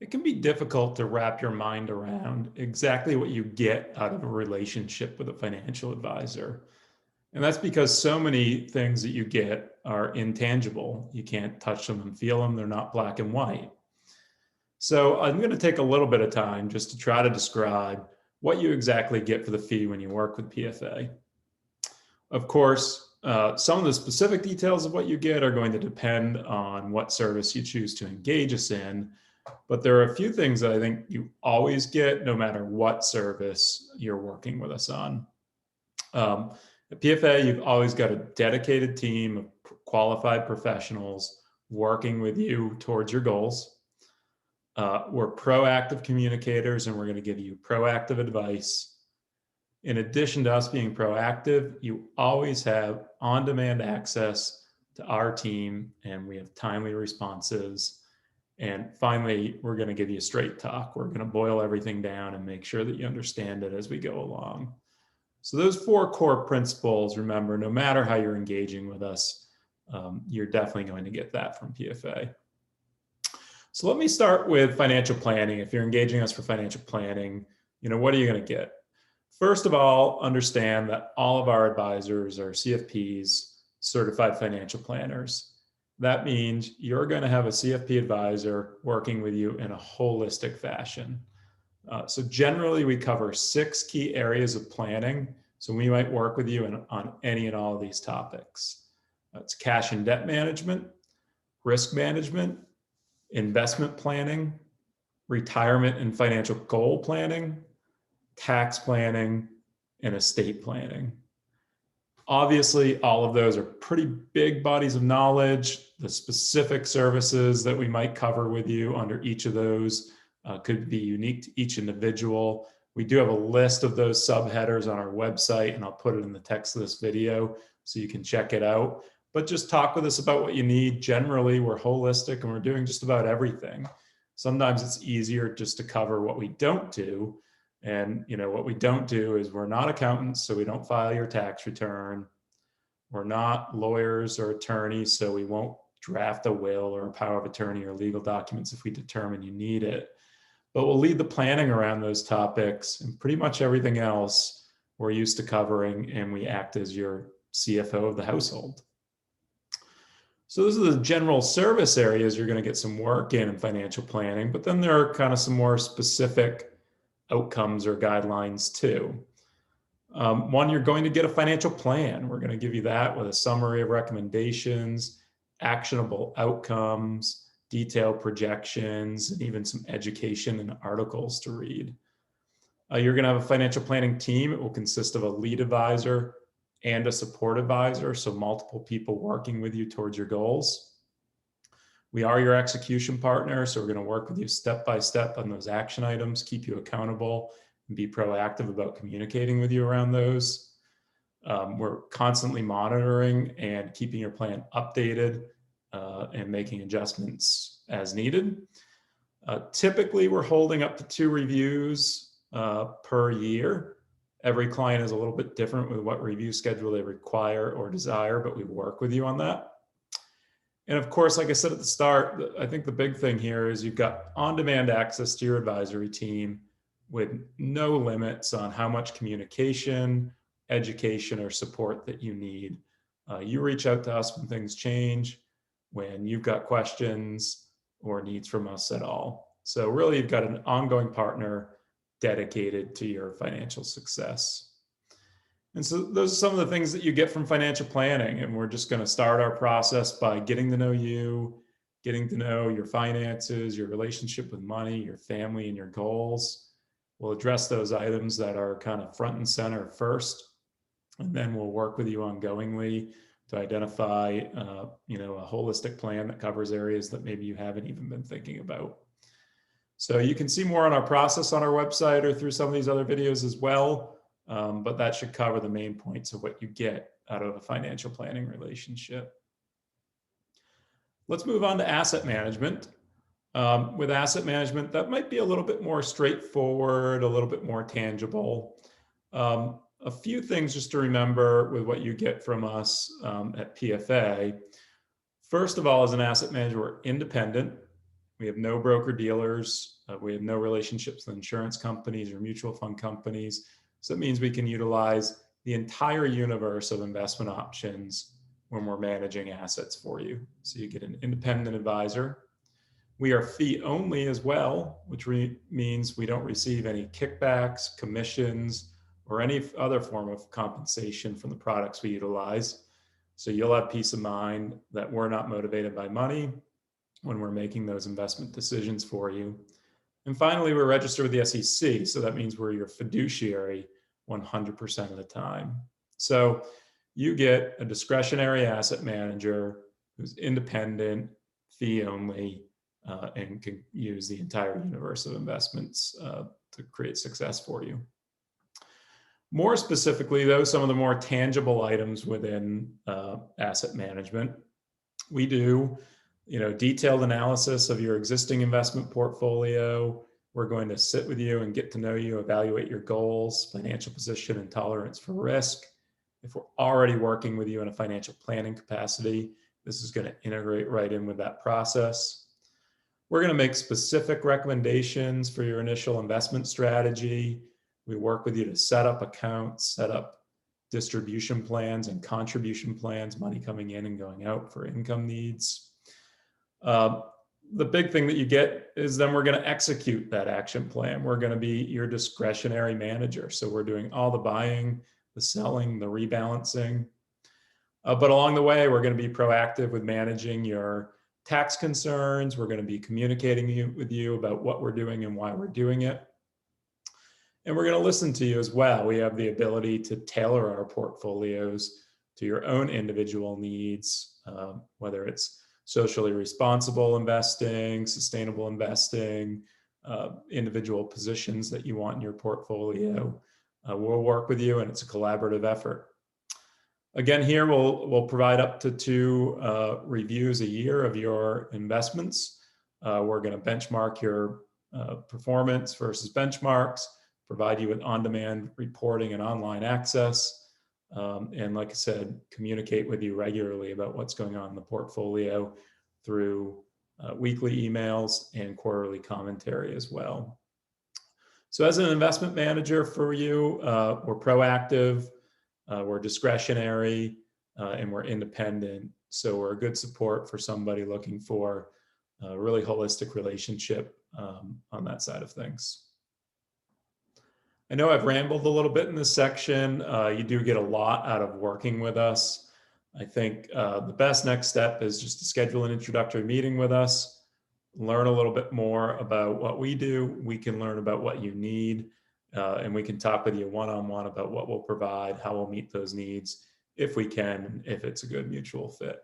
It can be difficult to wrap your mind around exactly what you get out of a relationship with a financial advisor. And that's because so many things that you get are intangible. You can't touch them and feel them, they're not black and white. So I'm going to take a little bit of time just to try to describe what you exactly get for the fee when you work with PFA. Of course, some of the specific details of what you get are going to depend on what service you choose to engage us in. But there are a few things that I think you always get no matter what service you're working with us on. At PFA, you've always got a dedicated team of qualified professionals working with you towards your goals. We're proactive communicators and we're going to give you proactive advice. In addition to us being proactive, you always have on-demand access to our team and we have timely responses. And finally, we're going to give you straight talk. We're going to boil everything down and make sure that you understand it as we go along. So those four core principles, remember, no matter how you're engaging with us, you're definitely going to get that from PFA. So let me start with financial planning. If you're engaging us for financial planning, what are you going to get? First of all, understand that all of our advisors are CFPs, certified financial planners. That means you're going to have a CFP advisor working with you in a holistic fashion. So generally, we cover 6 key areas of planning. So we might work with you on any and all of these topics. It's cash and debt management, risk management, investment planning, retirement and financial goal planning, tax planning, and estate planning. Obviously, all of those are pretty big bodies of knowledge. The specific services that we might cover with you under each of those could be unique to each individual. We do have a list of those subheaders on our website, and I'll put it in the text of this video so you can check it out. But just talk with us about what you need. Generally, we're holistic and we're doing just about everything. Sometimes it's easier just to cover what we don't do. And what we don't do is we're not accountants, so we don't file your tax return. We're not lawyers or attorneys, so we won't draft a will or a power of attorney or legal documents if we determine you need it. But we'll lead the planning around those topics, and pretty much everything else we're used to covering, and we act as your CFO of the household. So those are the general service areas you're going to get some work in financial planning, but then there are kind of some more specific outcomes or guidelines too. One, you're going to get a financial plan. We're going to give you that with a summary of recommendations, actionable outcomes, detailed projections, and even some education and articles to read. You're going to have a financial planning team. It will consist of a lead advisor and a support advisor, so multiple people working with you towards your goals. We are your execution partner, so we're going to work with you step by step on those action items, keep you accountable, and be proactive about communicating with you around those. We're constantly monitoring and keeping your plan updated and making adjustments as needed. Typically, we're holding up to 2 reviews per year. Every client is a little bit different with what review schedule they require or desire, but we work with you on that. And of course, like I said at the start, I think the big thing here is you've got on-demand access to your advisory team with no limits on how much communication, education, or support that you need. You reach out to us when things change, when you've got questions or needs from us at all. So really, you've got an ongoing partner dedicated to your financial success. And so those are some of the things that you get from financial planning. And we're just going to start our process by getting to know you, getting to know your finances, your relationship with money, your family, and your goals. We'll address those items that are kind of front and center first, and then we'll work with you ongoingly to identify a holistic plan that covers areas that maybe you haven't even been thinking about. So you can see more on our process on our website or through some of these other videos as well. But that should cover the main points of what you get out of a financial planning relationship. Let's move on to asset management. With asset management, that might be a little bit more straightforward, a little bit more tangible. A few things just to remember with what you get from us at PFA. First of all, as an asset manager, we're independent. We have no broker dealers. We have no relationships with insurance companies or mutual fund companies. So that means we can utilize the entire universe of investment options when we're managing assets for you. So you get an independent advisor. We are fee only as well, which means we don't receive any kickbacks, commissions, or any other form of compensation from the products we utilize. So you'll have peace of mind that we're not motivated by money when we're making those investment decisions for you. And finally, we're registered with the SEC. So that means we're your fiduciary 100% of the time. So you get a discretionary asset manager who's independent, fee only, and can use the entire universe of investments to create success for you. More specifically, though, some of the more tangible items within asset management, we do detailed analysis of your existing investment portfolio. We're going to sit with you and get to know you, evaluate your goals, financial position, and tolerance for risk. If we're already working with you in a financial planning capacity, this is going to integrate right in with that process. We're going to make specific recommendations for your initial investment strategy. We work with you to set up accounts, set up distribution plans and contribution plans, money coming in and going out for income needs. The big thing that you get is then we're going to execute that action plan. We're going to be your discretionary manager. So we're doing all the buying, the selling, the rebalancing. But along the way, we're going to be proactive with managing your tax concerns. We're going to be communicating with you about what we're doing and why we're doing it. And we're going to listen to you as well. We have the ability to tailor our portfolios to your own individual needs, whether it's socially responsible investing, sustainable investing, individual positions that you want in your portfolio. We'll work with you, and it's a collaborative effort. Again, here we'll provide up to 2 reviews a year of your investments. We're going to benchmark your performance versus benchmarks, provide you with on-demand reporting and online access. And like I said, communicate with you regularly about what's going on in the portfolio through weekly emails and quarterly commentary as well. So as an investment manager for you, we're proactive, we're discretionary, and we're independent. So we're a good support for somebody looking for a really holistic relationship on that side of things. I know I've rambled a little bit in this section. You do get a lot out of working with us. I think the best next step is just to schedule an introductory meeting with us, learn a little bit more about what we do. We can learn about what you need, and we can talk with you one-on-one about what we'll provide, how we'll meet those needs, if we can, if it's a good mutual fit.